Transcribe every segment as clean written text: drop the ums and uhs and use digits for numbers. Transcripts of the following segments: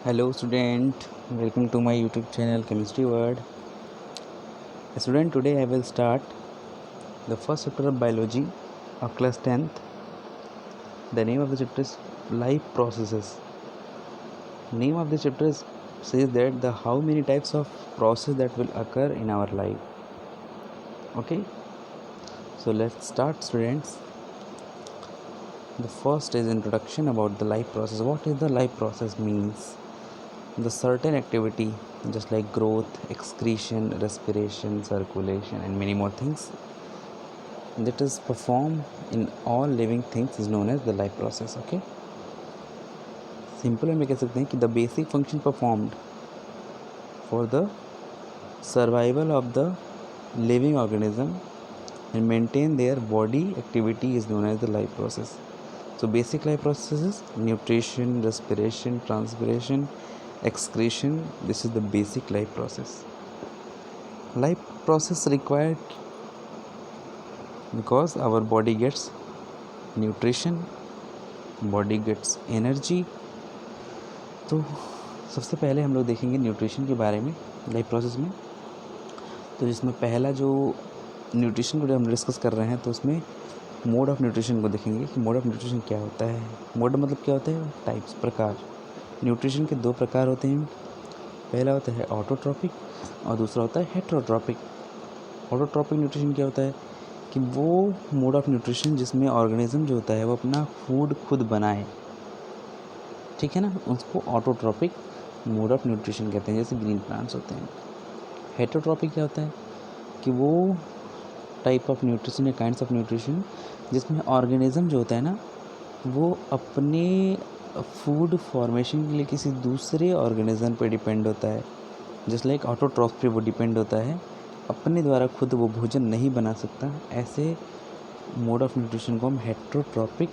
Hello student, welcome to my YouTube channel Chemistry World. Student, today I will start the first chapter of biology of class 10th. The name of the chapter is life processes. Name of the chapter says that the how many types of process that will occur in our life. Okay, so let's start students. The first is introduction about the life process. What is the life process means? The certain activity just like growth, excretion, respiration, circulation and many more things that is performed in all living things is known as the life process. Okay, simple में कह सकते हैं कि the basic function performed for the survival of the living organism and maintain their body activity is known as the life process. So basic life processes: nutrition, respiration, transpiration, excretion. This is the basic life process. Life process required because our body gets nutrition, body gets energy. तो सबसे पहले हम लोग देखेंगे nutrition के बारे में life process में। तो जिसमें पहला जो न्यूट्रिशन को हम डिस्कस कर रहे हैं तो उसमें मोड ऑफ न्यूट्रिशन को देखेंगे कि मोड ऑफ न्यूट्रिशन क्या होता है। मोड मतलब क्या होता है? टाइप्स, प्रकार। न्यूट्रिशन के दो प्रकार होते हैं। पहला होता है ऑटोट्रॉपिक और दूसरा होता है हेटेरोट्रॉपिक। ऑटोट्रॉपिक न्यूट्रिशन क्या होता है कि वो मोड ऑफ न्यूट्रिशन जिसमें ऑर्गेनिज्म जो होता है वो अपना फूड खुद बनाए, ठीक है ना, उसको ऑटोट्रॉपिक मोड ऑफ न्यूट्रिशन कहते हैं, जैसे ग्रीन प्लांट्स होते हैं। हेटेरोट्रॉपिक क्या होता है कि वो टाइप ऑफ न्यूट्रिशन या काइंड्स ऑफ न्यूट्रिशन जिसमें ऑर्गेनिज्म जो होता है ना वो अपने फूड फॉर्मेशन के लिए किसी दूसरे ऑर्गेनिज्म पे डिपेंड होता है। जस्ट लाइक ऑटोट्रॉफ पे वो डिपेंड होता है, अपने द्वारा खुद वो भोजन नहीं बना सकता। ऐसे मोड ऑफ न्यूट्रिशन को हम हेटेरोट्रॉपिक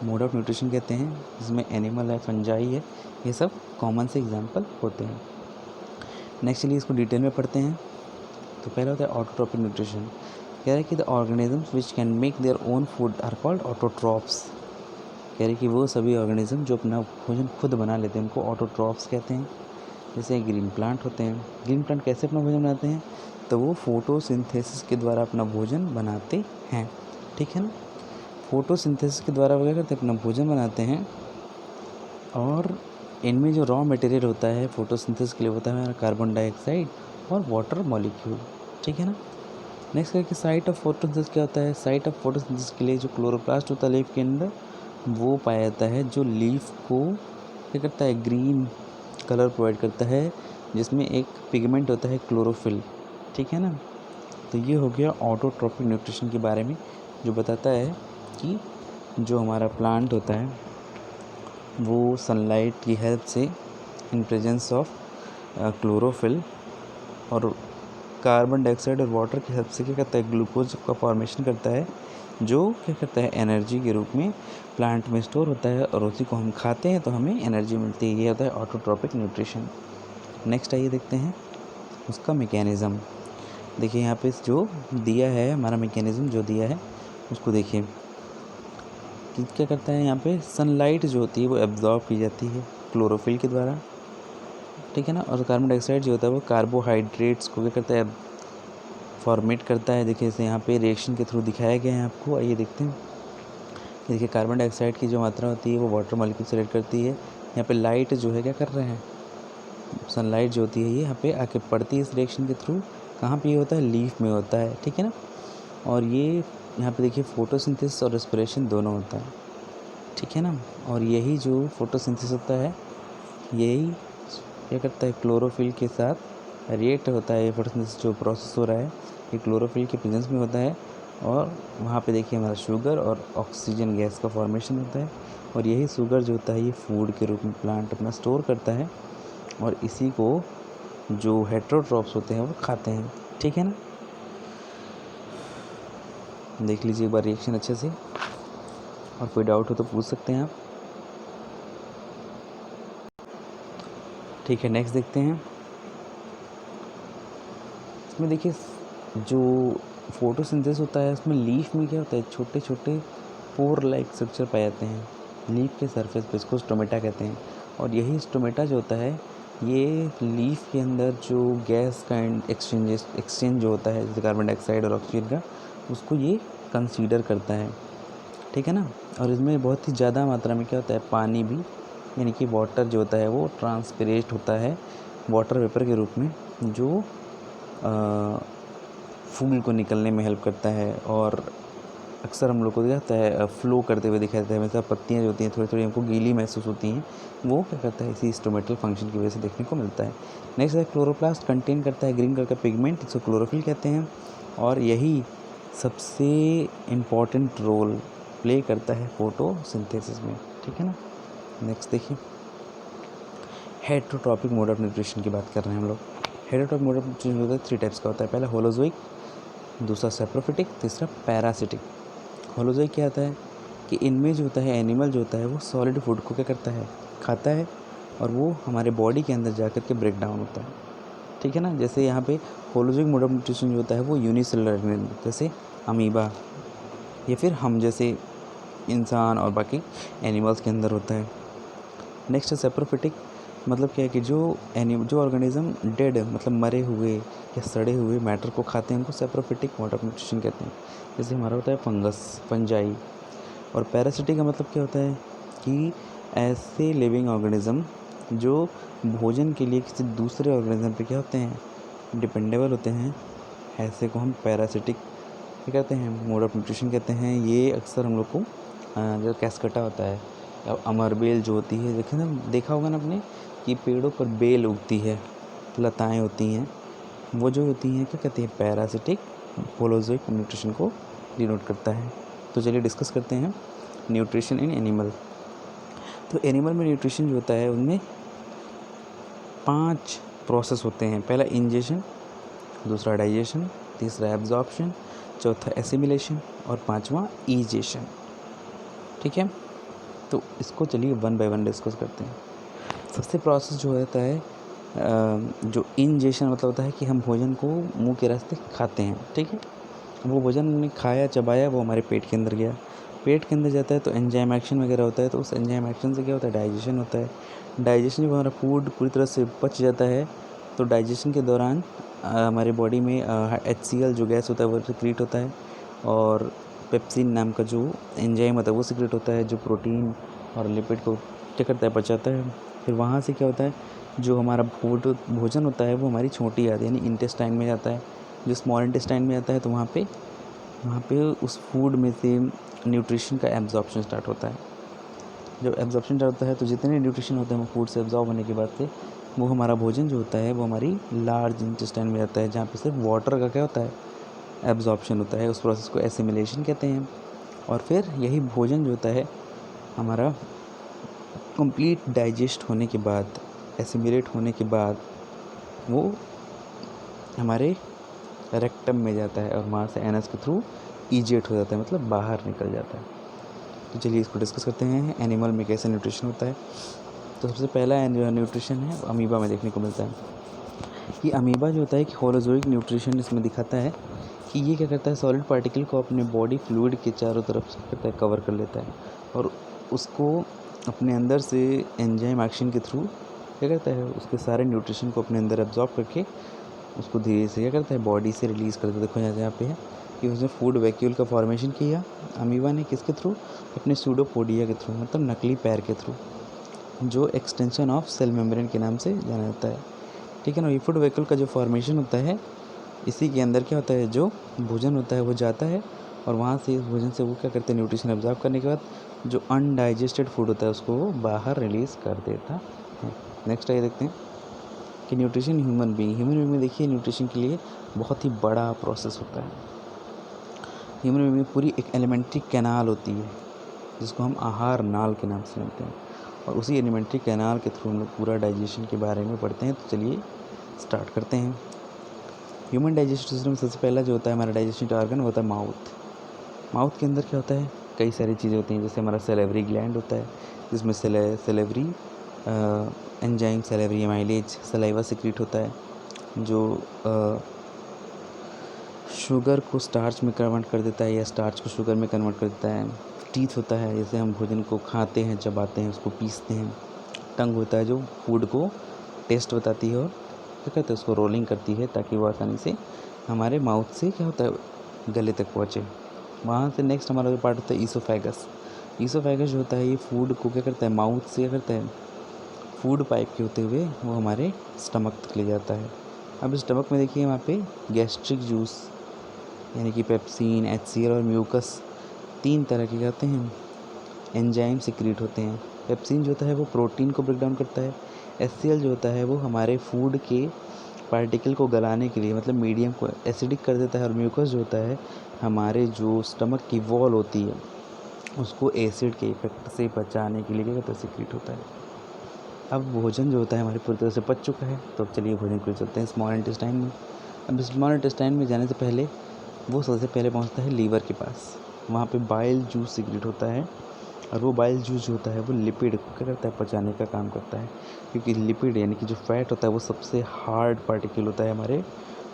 मोड ऑफ न्यूट्रिशन कहते हैं, जिसमें एनिमल है, फंजाई है, ये सब कॉमन से एग्जांपल होते हैं। नेक्स्ट चलिए इसको डिटेल में पढ़ते हैं। तो पहला होता है ऑटोट्रॉपिक न्यूट्रिशन। कह रहे हैं कि the organisms which can make their own food are called autotrophs. कह रहे हैं कि वो सभी ऑर्गेनिज्म जो अपना भोजन खुद बना लेते हैं उनको ऑटोट्रॉप्स कहते हैं। जैसे ग्रीन प्लांट होते हैं। ग्रीन प्लांट कैसे अपना भोजन बनाते हैं? तो वो फोटोसिंथेसिस के द्वारा अपना भोजन बनाते हैं, ठीक है ना। फोटोसिंथेसिस के द्वारा वगैरह करते अपना भोजन बनाते हैं। और इनमें जो रॉ मटेरियल होता है फोटोसिंथेसिस के लिए होता है कार्बन डाइऑक्साइड और वाटर मॉलिक्यूल, ठीक है ना। नेक्स्ट करके साइट ऑफ फोटोसिंथेसिस क्या होता है? साइट ऑफ फोटोसिंथेसिस के लिए जो क्लोरोप्लास्ट होता है लीफ के अंदर वो पाया जाता है, जो लीफ को क्या करता है? ग्रीन कलर प्रोवाइड करता है, जिसमें एक पिगमेंट होता है क्लोरोफिल, ठीक है ना। तो ये हो गया ऑटोट्रॉपिक न्यूट्रिशन के बारे में, जो बताता है कि जो हमारा प्लांट होता है वो सनलाइट की हेल्प से इन प्रेजेंस ऑफ क्लोरोफिल और कार्बन डाइऑक्साइड और वाटर की हेल्प से क्या करता है? ग्लूकोज का फॉर्मेशन करता है, जो क्या करता है? एनर्जी के रूप में प्लांट में स्टोर होता है और उसी को हम खाते हैं तो हमें एनर्जी मिलती है। ये होता है ऑटोट्रॉपिक न्यूट्रिशन। नेक्स्ट आइए देखते हैं उसका मैकेनिज़्म। देखिए यहाँ पे जो दिया है हमारा मैकेनिज़्म जो दिया है उसको देखिए कि क्या करता है। यहाँ पे सनलाइट जो होती है वो एब्जॉर्ब की जाती है क्लोरोफिल के द्वारा, ठीक है ना। और कार्बन डाइऑक्साइड जो होता है वो कार्बोहाइड्रेट्स को क्या करता है? फॉर्मेट करता है। देखिए इसे यहाँ पे रिएक्शन के थ्रू दिखाया गया है आपको। आइए देखते हैं। देखिए कार्बन डाइऑक्साइड की जो मात्रा होती है वो वाटर मॉलिक्यूल से रिएक्ट करती है। यहाँ पे लाइट जो है क्या कर रहे हैं? सनलाइट जो होती है ये यहाँ पे आके पड़ती है इस रिएक्शन के थ्रू। कहाँ पे ये होता है? लीफ में होता है, ठीक है ना। और ये यहाँ पे देखिए फोटोसिंथेसिस और रेस्पिरेशन दोनों होता है, ठीक है ना। और यही जो फोटोसिंथेसिस होता है यही क्या करता है? क्लोरोफिल के साथ रिएक्ट होता है। ये फोटोसिंथेसिस जो प्रोसेस हो रहा है ये क्लोरोफिल के प्रेजेंस में होता है और वहाँ पे देखिए हमारा शुगर और ऑक्सीजन गैस का फॉर्मेशन होता है। और यही शुगर जो होता है ये फूड के रूप में प्लांट अपना स्टोर करता है और इसी को जो हेटेरोट्रॉप्स होते हैं वो खाते हैं, ठीक है ना। देख लीजिए एक बार रिएक्शन अच्छे से, और कोई डाउट हो तो पूछ सकते हैं आप, ठीक है। नेक्स्ट देखते हैं। इसमें देखिए जो फोटोसिंथेसिस होता है उसमें लीफ में क्या होता है? छोटे छोटे पोर लाइक स्ट्रक्चर पाए जाते हैं लीफ के सरफेस पे, इसको स्टोमेटा कहते हैं। और यही स्टोमेटा जो होता है ये लीफ के अंदर जो गैस का एक्सचेंज जो होता है जैसे कार्बन डाइऑक्साइड और ऑक्सीजन का, उसको ये कंसीडर करता है, ठीक है ना। और इसमें बहुत ही ज़्यादा मात्रा में क्या होता है, पानी भी, यानी कि वाटर जो होता है वो ट्रांसपिरेट होता है वाटर वेपर के रूप में, जो फूल को निकलने में हेल्प करता है। और अक्सर हम लोग को दिखाता है फ्लो करते हुए दिखाई देता है, मतलब पत्तियाँ जो होती हैं थोड़ी थोड़ी हमको गीली महसूस होती हैं, वो क्या करता है इसी स्टोमेटल फंक्शन की वजह से देखने को मिलता है। नेक्स्ट है क्लोरोप्लास्ट कंटेन करता है ग्रीन कलर का पिगमेंट, इसको क्लोरोफिल कहते हैं, और यही सबसे इम्पॉर्टेंट रोल प्ले करता है फोटोसिंथेसिस में, ठीक है ना। नेक्स्ट देखिए, हेटरोट्रॉपिक मोड ऑफ न्यूट्रिशन की बात कर रहे हैं हम लोग। हेटरोट्रॉपिक मोड ऑफ न्यूट्रिशन होता है 3 टाइप्स का होता है, पहला होलोजोइक, दूसरा सेप्रोफिटिक, तीसरा पैरासिटिक। होलोजोइक क्या होता है कि इनमें जो होता है एनिमल जो होता है वो सॉलिड फूड को क्या करता है, खाता है, और वो हमारे बॉडी के अंदर जा कर के ब्रेक डाउन होता है, ठीक है ना। जैसे यहाँ पे होलोजोइक मोड ऑफ न्यूट्रिशन जो होता है वो यूनिसेलुलर ऑर्गेनिज्म जैसे अमीबा या फिर हम जैसे इंसान और बाकी एनिमल्स के अंदर होता है। नेक्स्ट है सेप्रोफिटिक, मतलब क्या है कि जो ऑर्गेनिज्म डेड मतलब मरे हुए या सड़े हुए मैटर को खाते हैं उनको सेप्रोफिटिक मोड ऑफ न्यूट्रिशन कहते हैं, जैसे हमारा होता है फंगस, फंजाई। और पैरासिटिक का मतलब क्या होता है कि ऐसे लिविंग ऑर्गेनिज्म जो भोजन के लिए किसी दूसरे ऑर्गेनिज्म पे क्या होते हैं, डिपेंडेबल होते हैं, ऐसे को हम पैरासिटिक क्या कहते हैं, मोड ऑफ न्यूट्रिशन कहते हैं। ये अक्सर हम लोग को जो कैस्कटा होता है या अमरबेल जो होती है, देखें ना, देखा होगा ना आपने कि पेड़ों पर बेल उगती है, लताएं होती हैं, वो जो होती हैं क्या कहते हैं, पैरासिटिक होलोजोइक न्यूट्रिशन को डिनोट करता है। तो चलिए डिस्कस करते हैं न्यूट्रिशन इन एनिमल। तो एनिमल में न्यूट्रिशन जो होता है उनमें 5 प्रोसेस होते हैं, पहला इंजेशन, दूसरा डाइजेशन, तीसरा एब्जॉर्प्शन, चौथा एसिमिलेशन और 5वां ईजेशन, ठीक है। तो इसको चलिए 1 बाय 1 डिस्कस करते हैं। सबसे प्रोसेस जो होता है जो इंजेशन मतलब होता है कि हम भोजन को मुंह के रास्ते खाते हैं, ठीक है। वो भोजन हमने खाया, चबाया, वो हमारे पेट के अंदर गया, पेट के अंदर जाता है तो एंजाइम एक्शन वगैरह होता है, तो उस एंजाइम एक्शन से क्या होता है, डाइजेशन होता है। डाइजेशन जब हमारा फूड पूरी तरह से पच जाता है तो डाइजेशन के दौरान हमारे बॉडी में HCl जो गैस होता है वो सिक्रीट होता है, और पेप्सिन नाम का जो एंजाइम होता है वो सिक्रेट होता है, जो प्रोटीन और लिपिड को क्या करता है, पचाता है। फिर वहाँ से क्या होता है, जो हमारा भोजन होता है वो हमारी छोटी आंत यानी इंटेस्टाइन में जाता है, जो स्मॉल इंटेस्टाइन में जाता है, तो वहाँ पे उस फूड में से न्यूट्रिशन का एब्जॉर्प्शन स्टार्ट होता है। जब एब्जॉर्प्शन स्टार्ट होता है तो जितने न्यूट्रिशन होते हैं वो फूड से एब्जॉर्ब होने के बाद से वो हमारा भोजन जो होता है वो हमारी लार्ज इंटेस्टाइन में जाता है, जहाँ पे सिर्फ वाटर का क्या होता है, एब्जॉर्प्शन होता है। उस प्रोसेस को एसिमिलेशन कहते हैं। और फिर यही भोजन जो होता है हमारा कंप्लीट डाइजेस्ट होने के बाद, एसिमिलेट होने के बाद, वो हमारे रेक्टम में जाता है और वहाँ से एनस के थ्रू ईजेट हो जाता है, मतलब बाहर निकल जाता है। तो चलिए इसको डिस्कस करते हैं एनिमल में कैसे न्यूट्रिशन होता है। तो सबसे पहला न्यूट्रिशन है अमीबा में देखने को मिलता है कि अमीबा जो होता है कि होलोजोइक न्यूट्रिशन इसमें दिखाता है कि ये क्या करता है, सॉलिड पार्टिकल को अपने बॉडी फ्लूइड के चारों तरफ से करता है, कवर कर लेता है, और उसको अपने अंदर से एंजाइम एक्शन के थ्रू क्या करता है, उसके सारे न्यूट्रिशन को अपने अंदर एब्जॉर्ब करके उसको धीरे से क्या करता है, बॉडी से रिलीज़ करता है। देखो यहाँ पे है कि उसने फूड वैक्यूल का फॉर्मेशन किया अमीबा ने, किसके थ्रू, अपने सूडोपोडिया के थ्रू, मतलब नकली पैर के थ्रू, जो एक्सटेंशन ऑफ सेल मेम्ब्रेन के नाम से जाना जाता है, ठीक है ना। ये फूड वैक्यूल का जो फॉर्मेशन होता है, इसी के अंदर क्या होता है, जो भोजन होता है वो जाता है, और वहाँ से इस भोजन से वो क्या करते हैं, न्यूट्रिशन एब्जॉर्ब करने के बाद जो अनडाइजेस्टेड फूड होता है उसको वो बाहर रिलीज़ कर देता है। नेक्स्ट आइए देखते हैं कि न्यूट्रिशन ह्यूमन बीइंग में देखिए न्यूट्रिशन के लिए बहुत ही बड़ा प्रोसेस होता है। ह्यूमन बीइंग में पूरी एक एलिमेंट्री कैनाल होती है जिसको हम आहार नाल के नाम से जानते हैं, और उसी एलिमेंट्री कैनाल के थ्रू हम लोग पूरा डाइजेशन के बारे में पढ़ते हैं। तो चलिए स्टार्ट करते हैं। ह्यूमन डाइजेस्टिव सिस्टम में सबसे पहला जो होता है हमारा डाइजेस्टिव ऑर्गन होता है माउथ के अंदर क्या होता है, कई सारी चीज़ें होती हैं, जैसे हमारा सेलेवरी ग्लैंड होता है जिसमें salivary enzyme, salivary amylase, saliva secrete होता है, जो शुगर को स्टार्च में कन्वर्ट कर देता है या स्टार्च को शुगर में कन्वर्ट कर देता है। टीथ होता है, जैसे हम भोजन को खाते हैं, चबाते हैं, उसको पीसते हैं, टंग होता है जो फूड को टेस्ट बताती है और क्या कहते हैं उसको रोलिंग करती है ताकि वो आसानी से हमारे माउथ से क्या होता है गले तक पहुँचे। वहाँ से नेक्स्ट हमारा जो पार्ट होता है ईसोफेगस। ईसोफेगस जो होता है ये फूड को क्या करता है माउथ से क्या करता है फूड पाइप के होते हुए वो हमारे स्टमक तक ले जाता है। अब स्टमक में देखिए वहाँ पे गैस्ट्रिक जूस यानी कि पेप्सिन, HCl और म्यूकस 3 तरह के कहते हैं एंजाइम सिक्रीट होते हैं। पेप्सिन जो होता है वो प्रोटीन को ब्रेक डाउन करता है। HCl जो होता है वो हमारे फूड के पार्टिकल को गलाने के लिए मतलब मीडियम को एसिडिक कर देता है। और म्यूकस जो होता है हमारे जो स्टमक की वॉल होती है उसको एसिड के इफेक्ट से बचाने के लिए क्या कहते हैं सिक्रीट होता है। अब भोजन जो होता है हमारे पूरी तरह से पच चुका है, तो अब चलिए भोजन को चलते हैं स्मॉल इंटेस्टाइन में। अब स्मॉल इंटेस्टाइन में जाने से पहले वो सबसे पहले पहुंचता है लीवर के पास। वहाँ पे बाइल जूस सिक्रेट होता है और वो बाइल जूस जो होता है वो लिपिड को क्या करता है पचाने का काम करता है, क्योंकि लिपिड यानी कि जो फैट होता है वो सबसे हार्ड पार्टिकल होता है हमारे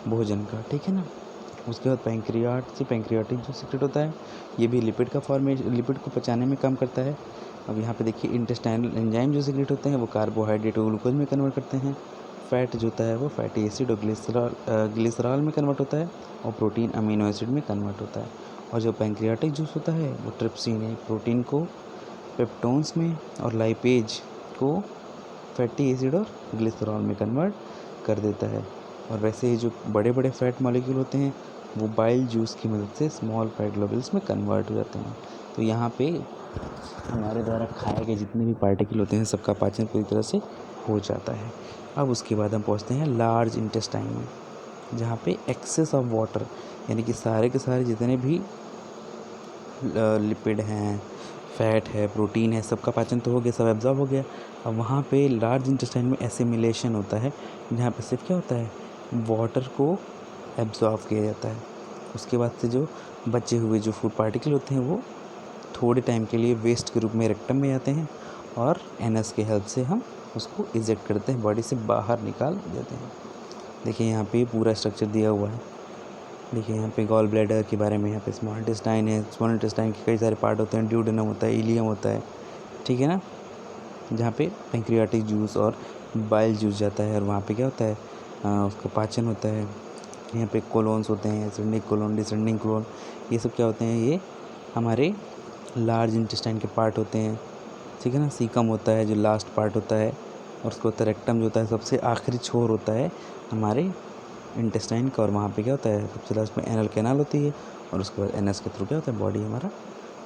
भोजन का, ठीक है ना। उसके बाद पैंक्रियाटिक जो सिक्रेट होता है ये भी लिपिड को पचाने में काम करता है। अब यहाँ पे देखिए इंटेस्टाइनल एंजाइम जो सिक्रेट होते हैं वो कार्बोहाइड्रेट को ग्लूकोज में कन्वर्ट करते हैं। फैट जो होता है वो फैटी एसिड और ग्लिसरॉल में कन्वर्ट होता है और प्रोटीन अमीनो एसिड में कन्वर्ट होता है। और जो पैंक्रियाटिक जूस होता है वो ट्रिप्सिन है, प्रोटीन को पेप्टोन्स में और लाइपेज को फैटी एसिड और ग्लिसरॉल में कन्वर्ट कर देता है। और वैसे ही जो बड़े बड़े फैट मॉलिक्यूल होते हैं वो बाइल जूस की मदद से स्मॉल फैट ग्लोबुल्स में कन्वर्ट हो जाते हैं। तो यहाँ पे हमारे द्वारा खाए गए जितने भी पार्टिकल होते हैं सबका पाचन पूरी तरह से हो जाता है। अब उसके बाद हम पहुँचते हैं लार्ज इंटेस्टाइन में, जहाँ पे एक्सेस ऑफ वाटर यानी कि सारे के सारे जितने भी लिपिड हैं, फैट है, प्रोटीन है, सबका पाचन तो हो गया, सब एब्जॉर्ब हो गया। अब वहाँ पे लार्ज इंटेस्टाइन में एसिमिलेशन होता है, जहाँ पे सिर्फ क्या होता है वाटर को एब्जॉर्ब किया जाता है। उसके बाद से जो बचे हुए जो फूड पार्टिकल होते हैं वो थोड़े टाइम के लिए वेस्ट के रूप में रेक्टम में आते हैं और एनएस के हेल्प से हम उसको इजेक्ट करते हैं, बॉडी से बाहर निकाल देते हैं। देखिए यहाँ पे पूरा स्ट्रक्चर दिया हुआ है। देखिए यहाँ पे गॉल ब्लैडर के बारे में, यहाँ पे स्मॉल इंटेस्टाइन है, स्मॉल इंटेस्टाइन के कई सारे पार्ट होते हैं, ड्यूडेनम होता है, इलियम होता है, ठीक है ना, जहाँ पे पैंक्रियाटिक जूस और बाइल जूस जाता है और वहाँ पे क्या होता है उसका पाचन होता है। यहाँ पे कोलोन्स होते हैं, एसेंडिंग कोलोन, डिसेंडिंग कोलोन, ये सब क्या होते हैं, ये हमारे लार्ज इंटेस्टाइन के पार्ट होते हैं, ठीक है ना। सीकम होता है जो लास्ट पार्ट होता है और उसको होता है रेक्टम जो होता है सबसे आखिरी छोर होता है हमारे इंटेस्टाइन का। और वहाँ पे क्या होता है सबसे लास्ट में एनल कैनाल होती है और उसके बाद एनएस के थ्रू क्या होता है बॉडी हमारा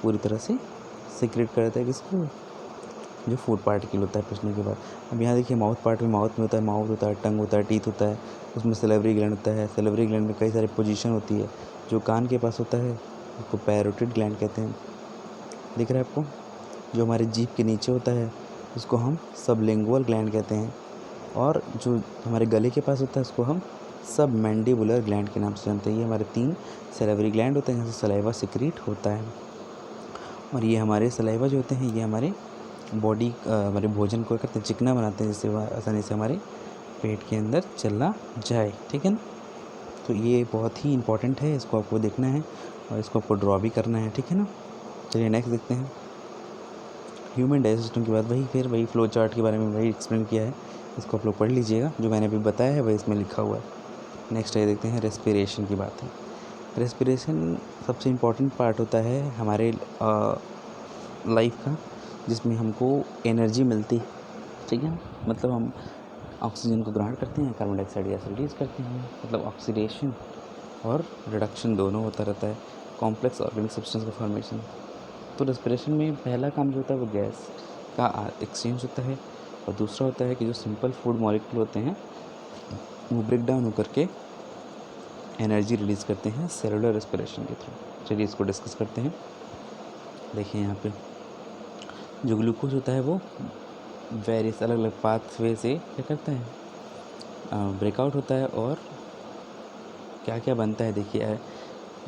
पूरी तरह से सिक्रेट कर देता है किसको, जो फूड पार्टिकल होता है पचने के बाद। अब यहाँ देखिए माउथ पार्ट में माउथ होता है, टंग होता है, टीथ होता है, उसमें सेलेवरी ग्लैंड होता है। सेलेवरी ग्लैंड में कई सारी पोजीशन होती है। जो कान के पास होता है उसको पैरोटिड ग्लैंड कहते हैं, दिख रहा है आपको। जो हमारे जीभ के नीचे होता है उसको हम सबलिंगुअल ग्लैंड कहते हैं। और जो हमारे गले के पास होता है उसको हम सब मैंडिबुलर ग्लैंड के नाम से जानते हैं। ये हमारे 3 सेलेवरी ग्लैंड होते हैं जहाँ से सलाइवा सिक्रीट होता है। और ये हमारे सलाइवा जो होते हैं ये हमारे बॉडी हमारे भोजन को करते हैं चिकना बनाते हैं, जिससे वह आसानी से हमारे पेट के अंदर चला जाए, ठीक है ना। तो ये बहुत ही इंपॉर्टेंट है, इसको आपको देखना है और इसको आपको ड्रॉ भी करना है, ठीक है ना। चलिए नेक्स्ट देखते हैं। ह्यूमन डाइजेस्टिव सिस्टम के बाद वही फ्लो चार्ट के बारे में वही एक्सप्लेन किया है, इसको आप लोग पढ़ लीजिएगा। जो मैंने अभी बताया है वही इसमें लिखा हुआ है। नेक्स्ट ये देखते हैं रेस्पिरेशन की बात है। रेस्पिरेशन सबसे इम्पॉर्टेंट पार्ट होता है हमारे लाइफ का, जिसमें हमको एनर्जी मिलती है, ठीक है ना। मतलब हम ऑक्सीजन को ग्रहण करते हैं, कार्बन डाइऑक्साइड गैस रिलीज करते हैं, मतलब ऑक्सीडेशन और रिडक्शन दोनों होता रहता है, कॉम्प्लेक्स ऑर्गेनिक सब्सटेंस का फॉर्मेशन। तो रेस्पिरेशन में पहला काम जो होता है वो गैस का एक्सचेंज होता है और दूसरा होता है कि जो सिंपल फूड मॉलिक्यूल होते हैं वो ब्रेक डाउन होकर के एनर्जी रिलीज़ करते हैं सेलुलर रेस्पिरेशन के थ्रू। चलिए इसको डिस्कस करते हैं। देखिए यहाँ पे जो ग्लूकोज होता है वो वेरियस अलग अलग पाथवे से क्या करता है ब्रेकआउट होता है और क्या क्या बनता है। देखिए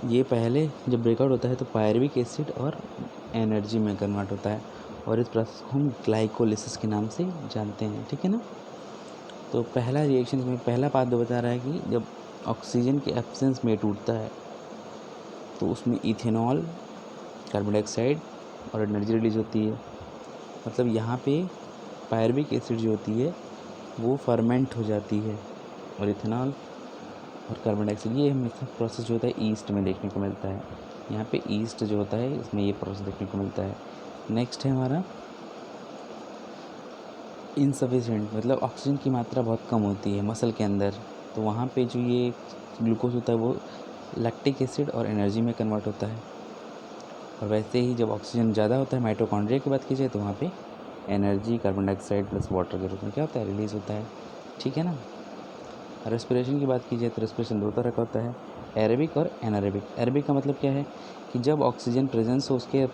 ये पहले जब ब्रेकआउट होता है तो पायरुविक एसिड और एनर्जी में कन्वर्ट होता है और इस प्रोसेस को हम ग्लाइकोलिसिस के नाम से जानते हैं, ठीक है ना। तो पहला रिएक्शन में पहला पाथ बता रहा है कि जब ऑक्सीजन के एब्सेंस में टूटता है तो उसमें इथेनॉल, कार्बन डाइऑक्साइड और एनर्जी रिलीज होती है। मतलब यहाँ पे पायरबिक एसिड जो होती है वो फर्मेंट हो जाती है, और इथेनॉल और कार्बन डाइऑक्साइड ये हमेशा प्रोसेस जो होता है ईस्ट में देखने को मिलता है। यहाँ पे ईस्ट जो होता है इसमें ये प्रोसेस देखने को मिलता है। नेक्स्ट है हमारा इनसफिशिएंट, मतलब ऑक्सीजन की मात्रा बहुत कम होती है मसल के अंदर, तो वहाँ पे जो ये ग्लूकोज होता है वो लैक्टिक एसिड और एनर्जी में कन्वर्ट होता है। और वैसे ही जब ऑक्सीजन ज़्यादा होता है माइटोकॉन्ड्रिया की बात की जाए तो वहाँ पे energy carbon dioxide plus water के रूप में क्या होता है, रिलीज़ होता है। ठीक है ना। रेस्पिरेशन की बात की जाए तो रेस्पिरेशन दो तरह का होता है, एरेबिक और एनारेबिक। एरेबिक का मतलब क्या है कि जब ऑक्सीजन प्रेजेंस हो उसके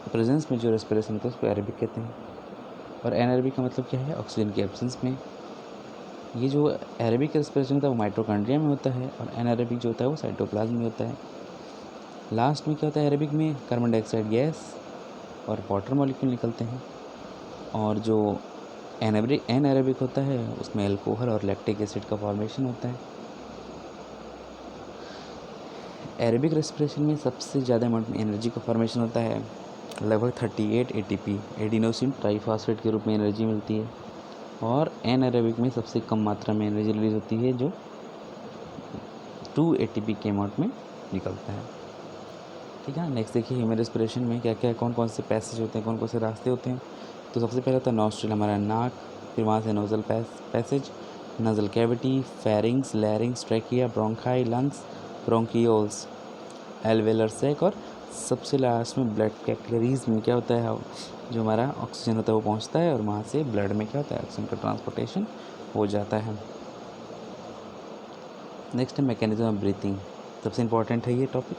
प्रेजेंस में जो रेस्पिरेशन होता है उसको एरेबिक कहते हैं। और एनारेबिक का मतलब क्या है, ऑक्सीजन के एब्सेंस में। ये जो एरेबिक रेस्पिरेशन होता है वो माइटोकॉन्ड्रिया में होता है, और एनारेबिक जो होता है वो साइटोप्लाज्म में होता है। लास्ट में क्या होता है, एरेबिक में कार्बन डाइऑक्साइड गैस और वाटर मॉलिक्यूल निकलते हैं, और जो एनारेबिक होता है उसमें अल्कोहल और लैक्टिक एसिड का फॉर्मेशन होता है। एरेबिक रेस्पिरेशन में सबसे ज़्यादा अमाउंट में एनर्जी का फॉर्मेशन होता है, लगभग 38 ATP एडिनोसिन ट्राइफॉस्फेट के रूप में एनर्जी मिलती है। और एनारेबिक में सबसे कम मात्रा में एनर्जी रिलीज होती है जो 2 ATP के अमाउंट में निकलता है। ठीक है। नेक्स्ट देखिए ह्यूमन रेस्पिरेशन में क्या क्या कौन कौन से पैसेज होते हैं, कौन कौन से रास्ते होते हैं। तो सबसे पहले होता है नॉस्ट्रिल, हमारा नाक, फिर वहाँ से nasal passage, nasal cavity, pharynx, larynx, trachea, bronchi, lungs, bronchioles, alveolar sac, और सबसे लास्ट में ब्लड कैपिलरीज में क्या होता है, जो हमारा ऑक्सीजन होता है वो पहुंचता है, और वहाँ से ब्लड में क्या होता है, ऑक्सीजन का ट्रांसपोर्टेशन हो जाता है। नेक्स्ट है मैकेनिज्म ऑफ ब्रीथिंग, सबसे इम्पॉर्टेंट है ये टॉपिक।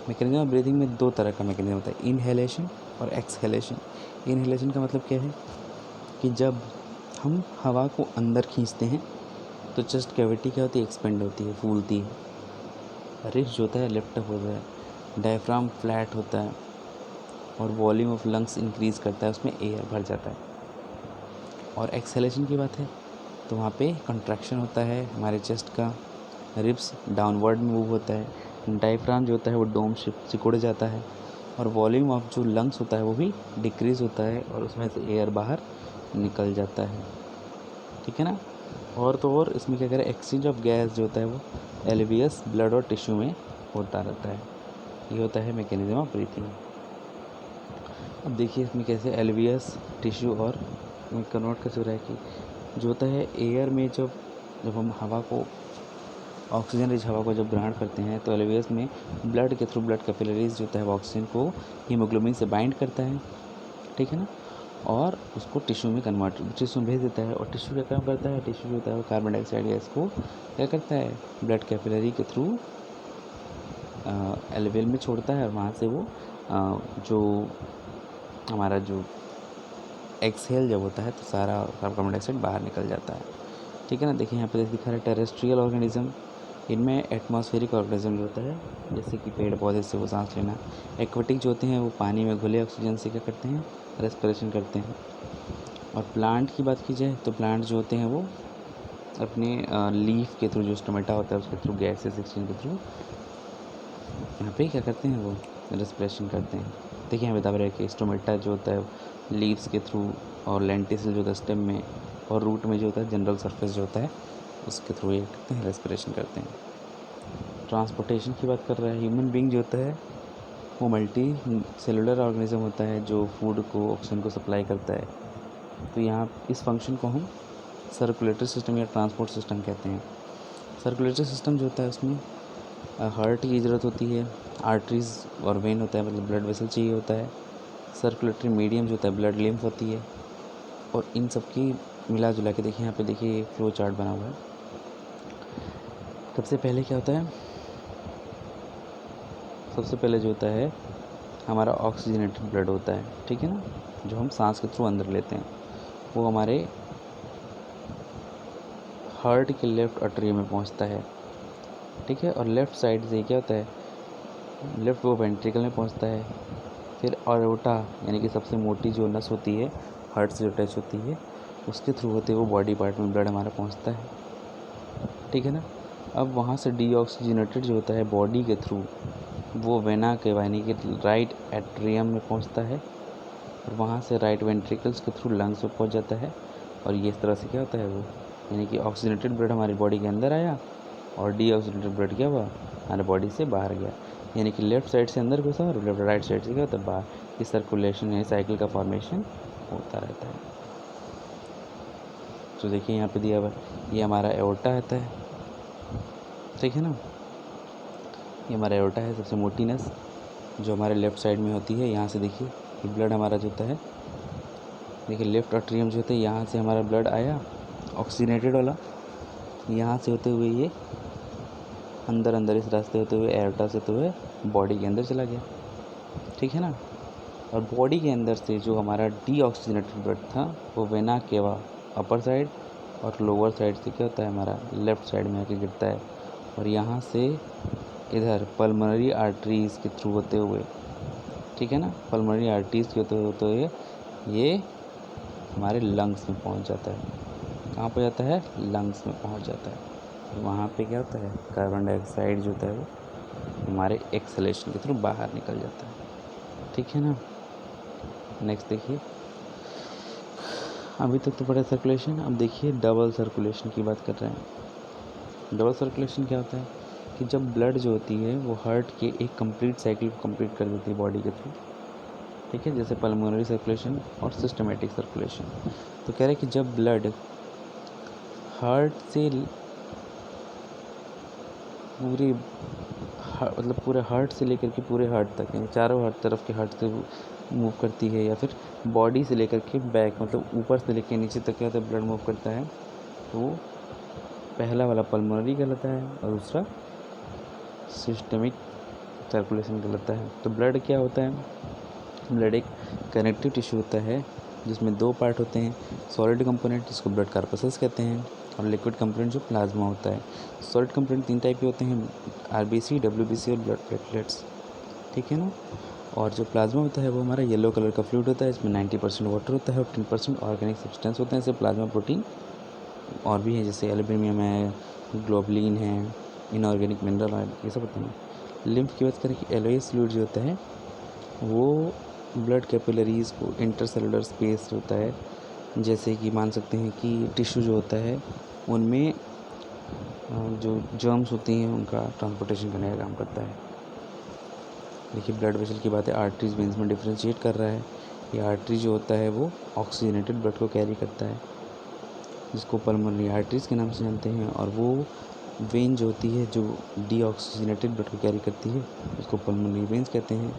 मैकेनिज्म ऑफ ब्रीथिंग में दो तरह का मैकेनिज्म होता है, इनहेलेशन और एक्सहेलेशन। इनहेलेशन का मतलब क्या है कि जब हम हवा को अंदर खींचते हैं तो चेस्ट कैविटी क्या होती है, एक्सपेंड होती है, फूलती है। रिब्स जो होता है लिफ्ट अप होता है, डायफ्राम फ्लैट होता है, और वॉल्यूम ऑफ लंग्स इंक्रीज़ करता है, उसमें एयर भर जाता है। और एक्सहेलेशन की बात है तो वहाँ पे कंट्रैक्शन होता है हमारे चेस्ट का, रिब्स डाउनवर्ड मूव होता है, डायफ्राम जो होता है वो डोम सिकुड़ जाता है, और वॉल्यूम ऑफ जो लंग्स होता है वो भी डिक्रीज़ होता है, और उसमें से एयर बाहर निकल जाता है। ठीक है ना। और तो और इसमें क्या करें, एक्सचेंज ऑफ गैस जो होता है वो एलवीएस ब्लड और टिश्यू में होता रहता है। ये होता है मैकेनिज्म ऑफ ब्रीथिंग। अब देखिए इसमें कैसे एलवीएस टिश्यू और कन्वर्ट कैसे हो रहा है कि जो होता है एयर में जब हम हवा को ऑक्सीजन रिच हवा को जब ग्रहण करते हैं तो एलवीएस में ब्लड के थ्रू ब्लड कैपिलरीज जो होता है वो ऑक्सीजन को हीमोग्लोबिन से बाइंड करता है। ठीक है ना। और उसको टिश्यू में कन्वर्ट टिश्यू में भेज देता है, और टिश्यू क्या काम करता है, टिश्यू जो होता है वो कार्बन डाइऑक्साइड गैस को क्या करता है, ब्लड कैपिलरी के थ्रू एल्वेल में छोड़ता है, और वहाँ से वो जो हमारा जो एक्सहेल जब होता है तो सारा कार्बन डाइऑक्साइड बाहर निकल जाता है। ठीक है ना। देखिए यहाँ पे दिखा रहा है टेरेस्ट्रियल ऑर्गेनिज्म, इनमें एटमॉस्फेरिक ऑर्गेनिज्म जो होता है जैसे कि पेड़ पौधे से वो सांस लेना। एक्वेटिक जो होते हैं वो पानी में घुले ऑक्सीजन से क्या करते हैं, रेस्पिरेशन करते हैं। और प्लांट की बात की जाए तो प्लांट जो होते हैं वो अपने लीफ के थ्रू, जो स्टोमेटा होता है उसके थ्रू, गैसेस एक्सचेंज के थ्रू यहाँ पे क्या करते हैं, वो रेस्पिरेशन करते हैं। देखिए यहाँ बता रहे हैं कि स्टोमेटा जो होता है लीव्स के थ्रू, और लेंटिसल जो होता है स्टेम में, और रूट में जो होता है जनरल सरफेस जो होता है उसके थ्रू ये करते हैं, रेस्पिरेशन करते हैं। ट्रांसपोर्टेशन की बात कर रहा है, ह्यूमन बीइंग जो होता है वो मल्टी सेलुलर ऑर्गेनिज्म होता है जो फूड को, ऑक्सीजन को सप्लाई करता है। तो यहाँ इस फंक्शन को हम सर्कुलेटरी सिस्टम या ट्रांसपोर्ट सिस्टम कहते हैं। सर्कुलेटरी सिस्टम जो होता है उसमें हार्ट की ज़रूरत होती है, आर्टरीज और वेन होता है, मतलब ब्लड वेसल चाहिए होता है। सर्कुलेटरी मीडियम जो होता है ब्लड लिम्फ होती है, और इन सब की मिला जुला के देखिए यहाँ पे देखिए एक फ्लो चार्ट बना हुआ है। सबसे पहले क्या होता है, सबसे पहले जो होता है हमारा ऑक्सीजनेटेड ब्लड होता है। ठीक है ना। जो हम सांस के थ्रू अंदर लेते हैं वो हमारे हार्ट के लेफ्ट आर्टरी में पहुंचता है। ठीक है। और लेफ़्ट साइड से क्या होता है, लेफ़्ट वो वेंट्रिकल में पहुंचता है। फिर ऑर्बिटा यानी कि सबसे मोटी जो नस होती है हार्ट से जो टच होती है उसके थ्रू होते हुए बॉडी पार्ट में ब्लड हमारा पहुंचता है। ठीक है ना। अब वहाँ से डीऑक्सीजनेटेड जो होता है बॉडी के थ्रू वो वेना के यानी कि राइट एट्रियम में पहुंचता है। और वहाँ से राइट वेंट्रिकल्स के थ्रू लंग्स में पहुँच जाता है। और ये इस तरह से क्या होता है वो, यानी कि ऑक्सीजनेटेड ब्लड हमारी बॉडी के अंदर आया और डीऑक्सीजनेटेड ब्लड क्या हुआ, हमारे बॉडी से बाहर गया। यानी कि लेफ्ट साइड से अंदर घुसा और लेफ्ट राइट साइड से क्या होता है बाहर। इस सर्कुलेशन यानी साइकिल का फॉर्मेशन होता रहता है। तो देखिए यहाँ पे दिया हुआ ये हमारा एओर्टा रहता है, ठीक है ना। ये हमारा एओर्टा है, सबसे मोटी नस जो हमारे लेफ़्ट साइड में होती है। यहाँ से देखिए ये ब्लड हमारा जो होता है, देखिए लेफ़्ट आर्टरियम जो होता है, यहाँ से हमारा ब्लड आया ऑक्सीजनेटेड वाला, यहाँ से होते हुए ये अंदर अंदर इस रास्ते होते हुए एओर्टा से होते हुए बॉडी के अंदर चला गया, ठीक है ना। और बॉडी के अंदर से जो हमारा डीऑक्सीजनेटेड ब्लड था वो वेना केवा अपर साइड और लोअर साइड से क्या होता है हमारा लेफ़्ट साइड में आके गिरता है। और यहाँ से इधर पल्मोनरी आर्टरीज़ के थ्रू होते हुए, ठीक है ना, पल्मोनरी आर्टरीज़ के होते हुए ये हमारे लंग्स में पहुँच जाता है। कहाँ पर जाता है, लंग्स में पहुँच जाता है। वहाँ पे क्या होता है, कार्बन डाइऑक्साइड जो होता है वो हमारे एक्सहेलेशन के थ्रू बाहर निकल जाता है, ठीक है ना। नेक्स्ट देखिए, अभी तक तो पढ़ा सर्कुलेशन, अब देखिए डबल सर्कुलेशन की बात कर रहे हैं। डबल सर्कुलेशन क्या होता है कि जब ब्लड जो होती है वो हार्ट के एक कंप्लीट साइकिल को कंप्लीट कर देती है बॉडी के थ्रू, ठीक है, जैसे पल्मोनरी सर्कुलेशन और सिस्टमेटिक सर्कुलेशन। तो कह रहे हैं कि जब ब्लड हार्ट से मतलब पूरे हार्ट से लेकर के पूरे हार्ट तक, यानी चारों हार्ट तरफ के हार्ट से मूव करती है, या फिर बॉडी से लेकर के बैक मतलब ऊपर से लेकर नीचे तक क्या होता है ब्लड मूव करता है, तो पहला वाला पल्मोनरी कहलाता है और दूसरा सिस्टमिक सर्कुलेशन कहलाता है। तो ब्लड क्या होता है, ब्लड एक कनेक्टिव टिश्यू होता है जिसमें दो पार्ट होते हैं, सॉलिड कंपोनेंट जिसको ब्लड कार्पसेस कहते हैं और लिक्विड कंपोनेंट जो प्लाज्मा होता है। सॉलिड कंपोनेंट 3 टाइप के होते हैं, आरबीसी, डब्ल्यूबीसी और ब्लड प्लेटलेट्स, ठीक है ना। और जो प्लाज्मा होता है वो हमारा येलो कलर का फ्लूइड होता है, इसमें 90% वाटर होता है और 10% ऑर्गेनिक सब्सटेंस होते हैं, जैसे प्लाज्मा प्रोटीन और भी है, जैसे एल्ब्यूमिन है, ग्लोबुलिन है, इनऑर्गेनिक मिनरल ऑयल, ये सब होते हैं। लिम्फ की बात करें कि एलोइस फ्लूइड जो होता है वो ब्लड कैपिलरीज़ को इंटरसेलुलर स्पेस होता है, जैसे कि मान सकते हैं कि टिश्यू जो होता है उनमें जो जर्म्स होती हैं उनका ट्रांसपोर्टेशन करने का काम करता है। देखिए ब्लड वेसल की बात है, आर्टरीज वेन्स में डिफ्रेंशिएट कर रहा है। ये आर्टरी जो होता है वो ऑक्सीजनेटेड ब्लड को कैरी करता है, जिसको पल्मोनरी आर्टरीज के नाम से जानते हैं। और वो वेन जो होती है जो डीऑक्सीजनेटेड ब्लड को कैरी करती है उसको पल्मोनरी वेन्स कहते हैं।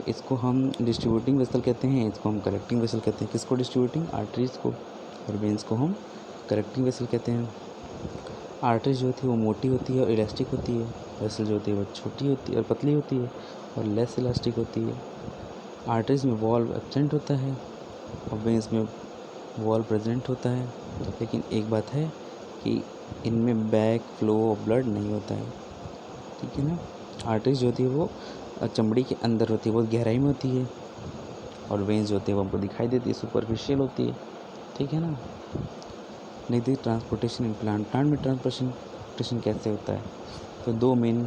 इसको हम डिस्ट्रीब्यूटिंग वेसल कहते हैं, इसको हम कलेक्टिंग वेसल कहते हैं। किसको डिस्ट्रीब्यूटिंग, आर्टरीज को, और वेन्स को हम कलेक्टिंग वेसल कहते हैं। आर्टरीज जो होती है वो मोटी होती है और इलास्टिक होती है, वेसल जो होती है वो छोटी होती है और पतली होती है और लेस इलास्टिक होती है। आर्टरीज में वॉल्व एब्सेंट होता है और वेन्स में वॉल्व प्रेजेंट होता है, लेकिन एक बात है कि इनमें बैक फ्लो ऑफ ब्लड नहीं होता है, ठीक है ना। आर्टरीज जो होती है वो चमड़ी के अंदर होती है, बहुत गहराई में होती है, और वेन्स जो होती है वो हमको दिखाई देती है, सुपरफिशियल होती है, ठीक है ना। नहीं दी ट्रांसपोर्टेशन इन प्लांट में ट्रांसपोर्टेशन कैसे होता है, तो दो मेन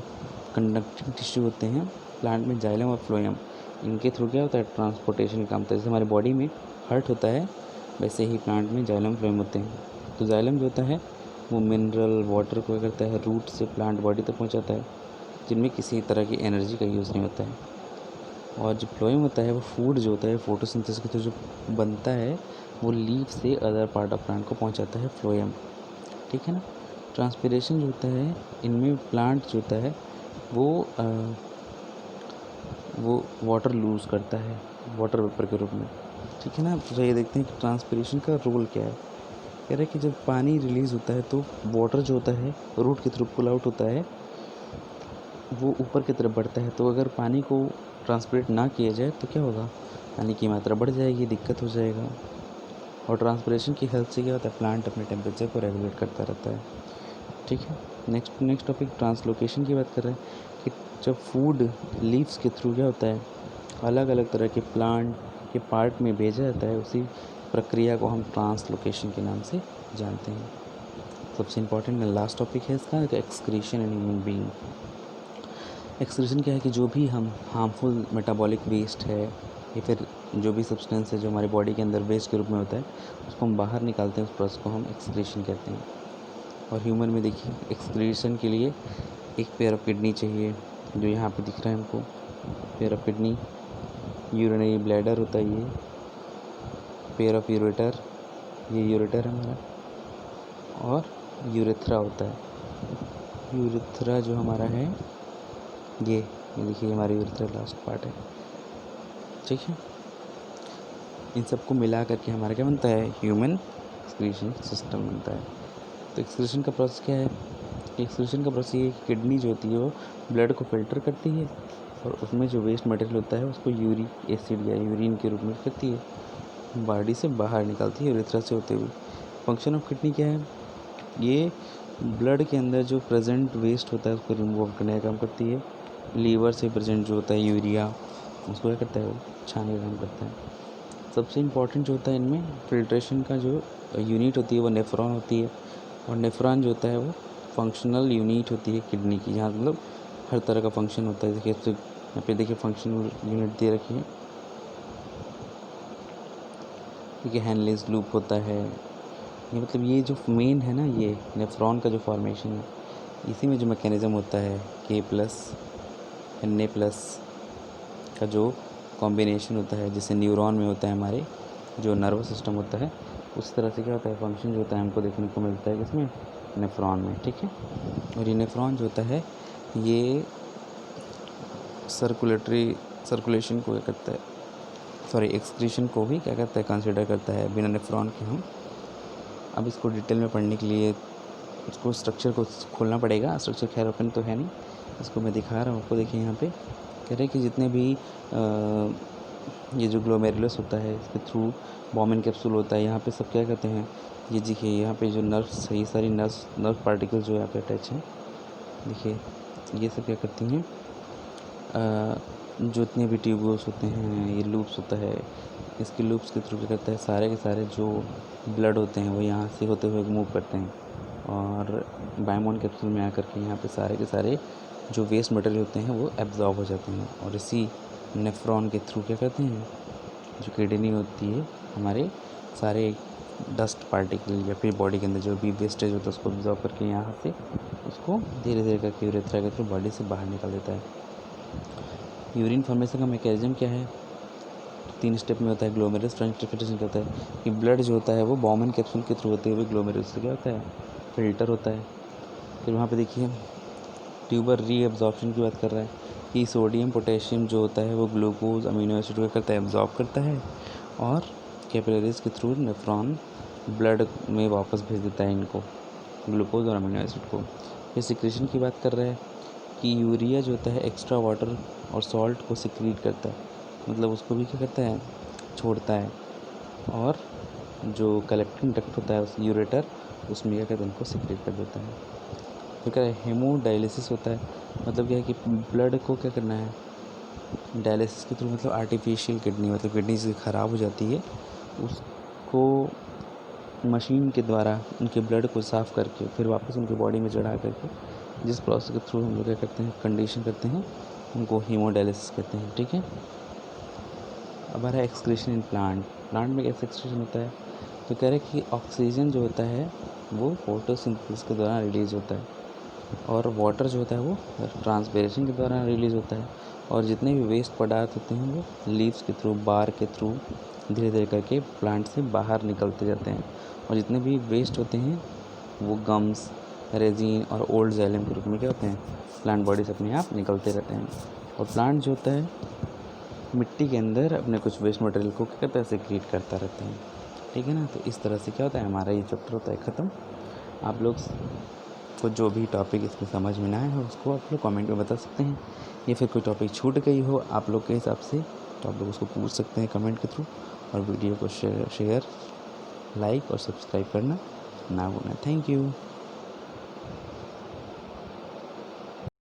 कंडक्टिंग टिश्यू होते हैं प्लांट में, जाइलम और फ्लोएम। इनके थ्रू क्या होता है ट्रांसपोर्टेशन काम होता है। जैसे हमारे बॉडी में हार्ट होता है वैसे ही प्लांट में जाइलम फ्लोएम होते हैं। तो जाइलम जो होता है वो मिनरल वाटर को करता है, रूट से प्लांट बॉडी तक पहुँचाता है, जिनमें किसी तरह की एनर्जी का यूज़ नहीं होता है। और जो फ्लोएम होता है वो फूड जो होता है फोटोसिंथेसिस के थ्रू जो बनता है वो लीफ से अदर पार्ट ऑफ प्लांट को पहुंचाता है, फ्लोएम, ठीक है ना। ट्रांसपिरेशन जो होता है इनमें प्लांट जो होता है वो वाटर लूज़ करता है वाटर वेपर के रूप में, ठीक है ना। तो ये देखते हैं कि ट्रांसपिरेशन का रोल क्या है। कह रहे हैं कि जब पानी रिलीज़ होता है तो वाटर जो होता है रूट के थ्रू पुल आउट होता है, वो ऊपर की तरफ बढ़ता है। तो अगर पानी को ट्रांसपिरेट ना किया जाए तो क्या होगा, पानी की मात्रा बढ़ जाएगी, दिक्कत हो जाएगा। और ट्रांसपिरेशन की हेल्प से क्या होता है, प्लांट अपने टेम्परेचर को रेगुलेट करता रहता है, ठीक है। नेक्स्ट टॉपिक ट्रांसलोकेशन की बात कर रहे हैं कि जब फूड लीव्स के थ्रू क्या होता है अलग अलग तरह के प्लांट के पार्ट में भेजा जाता है, उसी प्रक्रिया को हम ट्रांसलोकेशन के नाम से जानते हैं। सबसे इम्पॉर्टेंट लास्ट टॉपिक है इसका excretion in human being. Excretion क्या है कि जो भी हम हार्मफुल मेटाबॉलिक वेस्ट है या फिर जो भी सब्सटेंस है जो हमारी बॉडी के अंदर वेस्ट के रूप में होता है उसको हम बाहर निकालते हैं, उस प्रोसेस को हम एक्सक्रीशन कहते हैं। और ह्यूमन में देखिए एक्सक्रीशन के लिए एक पेयर ऑफ किडनी चाहिए, जो यहाँ पे दिख रहा है हमको, pair of kidney. Urinary bladder होता है ये, पेयर ऑफ यूरेटर, ये यूरेटर हमारा, और यूरेथ्रा होता है। यूरेथ्रा जो हमारा है ये देखिए हमारा यूरेथ्रा लास्ट पार्ट है, ठीक है। इन सबको मिला करके हमारा क्या बनता है, ह्यूमन एक्सक्रीशन सिस्टम बनता है। तो एक्सक्रीशन का प्रोसेस क्या है, एक्सक्रीशन का प्रोसेस ये किडनी जो होती है वो ब्लड को फिल्टर करती है और उसमें जो वेस्ट मटेरियल होता है उसको यूरिक एसिड या यूरिन के रूप में करती है, बॉडी से बाहर निकालती है यूरेथ्रा से होते हुए। फंक्शन ऑफ किडनी क्या है, ये ब्लड के अंदर जो प्रेजेंट वेस्ट होता है उसको रिमूव करने का काम करती है। लीवर से प्रेजेंट जो होता है यूरिया, उसको क्या करता है, वो छानने का काम करता है। सबसे इम्पॉर्टेंट जो होता है इनमें फिल्ट्रेशन का जो यूनिट होती है वो नेफ्रॉन होती है, और नेफ्रॉन जो होता है वो फंक्शनल यूनिट होती है किडनी की, जहाँ मतलब हर तरह का फंक्शन होता है। देखिए यहाँ पे देखिए फंक्शनल यूनिट दे रखी है, देखिए हैनलेस लूप होता है, ये मतलब ये जो मेन है ना, ये नेफ्रॉन का जो फॉर्मेशन है, इसी में जो मैकेनिज़्म होता है K+ Na+ का जो कॉम्बिनेशन होता है, जैसे न्यूरॉन में होता है हमारे जो नर्वस सिस्टम होता है, उस तरह से क्या होता है फंक्शन जो होता है हमको देखने को मिलता है किसमें, नेफ्रॉन में, ठीक है। और ये नेफ्रॉन जो होता है ये सर्कुलेशन को क्या करता है, सॉरी एक्सक्रीशन को भी क्या करता है, कंसिडर करता है। बिना नेफ्रॉन के हम अब इसको डिटेल में पढ़ने के लिए उसको स्ट्रक्चर को खोलना पड़ेगा, स्ट्रक्चर खैर ओपन तो है नहीं, इसको मैं दिखा रहा हूँ आपको। देखिए यहाँ पे कह रहे हैं कि जितने भी ये जो ग्लोमेरुलस होता है इसके थ्रू बॉमन कैप्सूल होता है, यहाँ पे सब क्या कहते हैं, ये देखिए यहाँ पे जो नर्व्स है, ये सारी नर्व पार्टिकल्स जो यहाँ पे अटैच हैं, देखिए ये सब क्या करती हैं, जो इतने भी ट्यूब्यूल्स होते हैं, ये लूप्स होता है, इसके लूप्स के थ्रू क्या करता है, सारे के सारे जो ब्लड होते हैं वो यहाँ से होते हुए मूव करते हैं और बायमोन कैप्सूल में आकर के यहाँ पे सारे के सारे जो वेस्ट मटेरियल होते हैं वो एब्जॉर्ब हो जाते हैं, और इसी नेफ्रॉन के थ्रू क्या करते हैं, जो किडनी होती है हमारे सारे डस्ट पार्टिकल या फिर बॉडी के अंदर जो भी वेस्टेज होता है उसको एब्जॉर्ब करके यहाँ से उसको धीरे धीरे करके यूरेथ्रा के थ्रू बॉडी से बाहर निकाल देता है। यूरिन फॉर्मेशन का मैकेनिज्म क्या है, 3 स्टेप में होता है। ग्लोमेरुलस ट्रांसपोर्टेशन क्या होता है कि ब्लड जो होता है वो बॉमन कैप्सूल के थ्रू होते हुए ग्लोमेरुलस से क्या होता है, फिल्टर होता है। फिर वहाँ पे देखिए ट्यूबर रीअब्जॉर्प्शन की बात कर रहा है कि सोडियम पोटेशियम जो होता है वो ग्लूकोज अमीनो एसिड को करता है, एब्जॉर्ब करता है, और कैपिलरीज के थ्रू नेफ्रॉन ब्लड में वापस भेज देता है इनको, ग्लूकोज और अमीनो एसिड को। फिर सिक्रेशन की बात कर रहा है कि यूरिया जो होता है एक्स्ट्रा वाटर और सॉल्ट को सिक्रीट करता है, मतलब उसको भी क्या करता है, छोड़ता है, और जो कलेक्टिंग डक्ट होता है उस यूरेटर उसमें क्या कहते हैं, उनको सिक्रीट कर देता है। फिर क्या है, हेमोडायलिसिस होता है, मतलब क्या है कि ब्लड को क्या करना है, डायलिसिस के थ्रू, मतलब आर्टिफिशियल किडनी, मतलब किडनी से ख़राब हो जाती है उसको मशीन के द्वारा उनके ब्लड को साफ़ करके फिर वापस उनके बॉडी में चढ़ा करके, जिस प्रोसेस के थ्रू हम लोग क्या करते हैं, कंडीशन करते हैं, उनको हीमोडायलिसिस कहते हैं, ठीक है। अब आ रहा है एक्सक्रीशन इन प्लांट में कैसे एक्सक्रीशन होता है, तो कह रहे हैं कि ऑक्सीजन जो होता है वो फोटोसिंथेसिस के दौरान रिलीज़ होता है, और वाटर जो होता है वो ट्रांसपिरेशन के दौरान रिलीज़ होता है, और जितने भी वेस्ट पदार्थ होते हैं वो लीव्स के थ्रू, बार के थ्रू धीरे धीरे करके प्लांट से बाहर निकलते जाते हैं, और जितने भी वेस्ट होते हैं वो गम्स, रेजिन और ओल्ड जाइलम के रूप में क्या होते हैं, प्लांट बॉडी से अपने आप निकलते रहते हैं। और प्लांट जो होता है मिट्टी के अंदर अपने कुछ वेस्ट मटेरियल को क्या करता है, सिक्रीट करता रहता है, ठीक है ना। तो इस तरह से क्या होता है, हमारा ये चैप्टर होता है ख़त्म। आप लोग को जो भी टॉपिक इसमें समझ में ना आए हो उसको आप लोग कमेंट में बता सकते हैं, या फिर कोई टॉपिक छूट गई हो आप लोग के हिसाब से तो आप लोग उसको पूछ सकते हैं कमेंट के थ्रू। और वीडियो को शेयर, लाइक और सब्सक्राइब करना ना भूलना। Thank you.